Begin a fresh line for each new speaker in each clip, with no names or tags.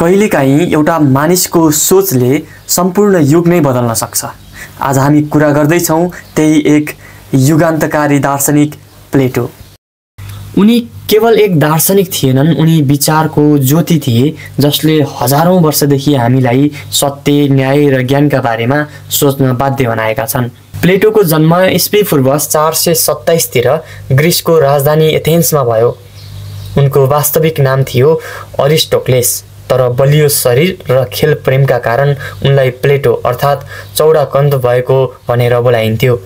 कहिलेकाहीँ एउटा मानिसको सोचले सम्पूर्ण युग नै बदल्न सक्छ। आज हामी कुरा गर्दैछौँ त्यही एक युगान्तकारी दार्शनिक प्लेटो। उनी केवल एक दार्शनिक थिएनन्, उनी विचारको ज्योति थिए जसले हजारौं वर्षदेखि हामीलाई सत्य, न्याय र ज्ञानका बारेमा सोच्न बाध्य बनाएका छन्। प्लेटोको जन्म ईस्वी पूर्व 427 तिर ग्रिसको राजधानी एथेन्समा भयो। उनको वास्तविक नाम थियो अरिस्टोक्लेस, तर बलियो शरीर र खेल प्रेमका कारण उनलाई प्लेटो अर्थात् चौडा कन्द भएको भनेर बोलाइन्थ्यो।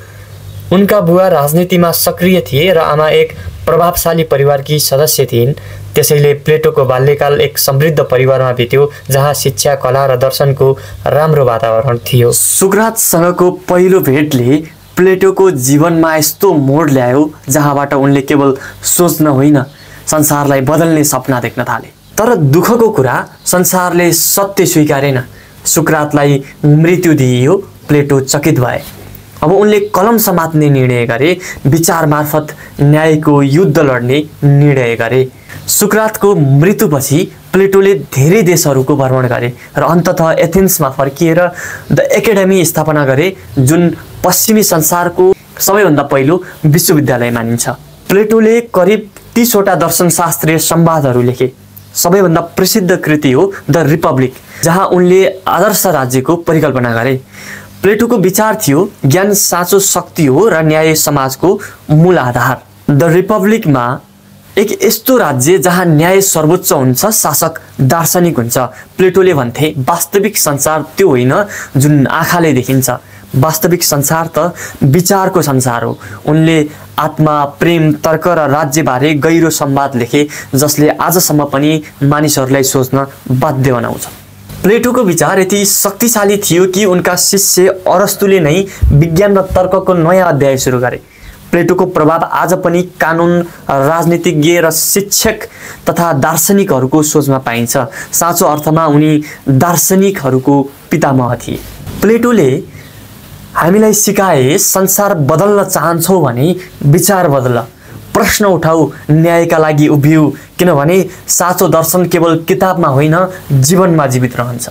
उनका बुवा राजनीतिमा सक्रिय थिए र आमा एक प्रभावशाली परिवारकी सदस्य थिइन्। त्यसैले प्लेटोको बाल्यकाल एक समृद्ध परिवारमा बित्यो जहाँ शिक्षा, कला र दर्शनको राम्रो वातावरण थियो। सुक्रातसँगको पहिलो भेटले प्लेटोको जीवनमा यस्तो मोड ल्यायो जहाँबाट उनले केवल सोच्न होइन, संसारलाई बदल्ने सपना देख्न थाले। तर दुःखको कुरा, संसारले सत्य स्वीकारेन। सुक्रातलाई मृत्यु दिइयो। प्लेटो चकित भए। अब उनले कलम समात्ने निर्णय गरे, विचार मार्फत न्यायको युद्ध लड्ने निर्णय गरे। सुक्रातको मृत्युपछि प्लेटोले धेरै देशहरूको भ्रमण गरे र अन्ततः एथेन्समा फर्किएर द एकाडेमी स्थापना गरे, जुन पश्चिमी संसारको सबैभन्दा पहिलो विश्वविद्यालय मानिन्छ। प्लेटोले करिब 30 वटा दर्शनशास्त्रीय संवादहरू लेखे। सबैभन्दा प्रसिद्ध कृति हो द रिपब्लिक, जहाँ उनले आदर्श राज्यको परिकल्पना गरे। प्लेटोको विचार थियो ज्ञान साँचो शक्ति हो र न्याय समाजको मूल आधार। द रिपब्लिकमा एक यस्तो राज्य जहाँ न्याय सर्वोच्च हुन्छ, शासक दार्शनिक हुन्छ। प्लेटोले भन्थे वास्तविक संसार त्यो होइन जुन आँखाले देखिन्छ, वास्तविक संसार त विचारको संसार हो। उनले आत्मा, प्रेम, तर्क र राज्यबारे गहिरो संवाद लेखे जसले आजसम्म पनि मानिसहरूलाई सोच्न बाध्य बनाउँछ। प्लेटोको विचार यति शक्तिशाली थियो कि उनका शिष्य अरस्तुले नै विज्ञान र तर्कको नयाँ अध्याय सुरु गरे। प्लेटोको प्रभाव आज पनि कानुन, राजनीतिज्ञ र शिक्षक तथा दार्शनिकहरूको सोचमा पाइन्छ। साँचो अर्थमा उनी दार्शनिकहरूको पितामह थिए। प्लेटोले हामीलाई सिकाए संसार बदल्न चाहन्छौ भने विचार बदल, प्रश्न उठाऊ, न्यायका लागि उभिऊ, किनभने साँचो दर्शन केवल किताबमा होइन जीवनमा जीवित रहन्छ।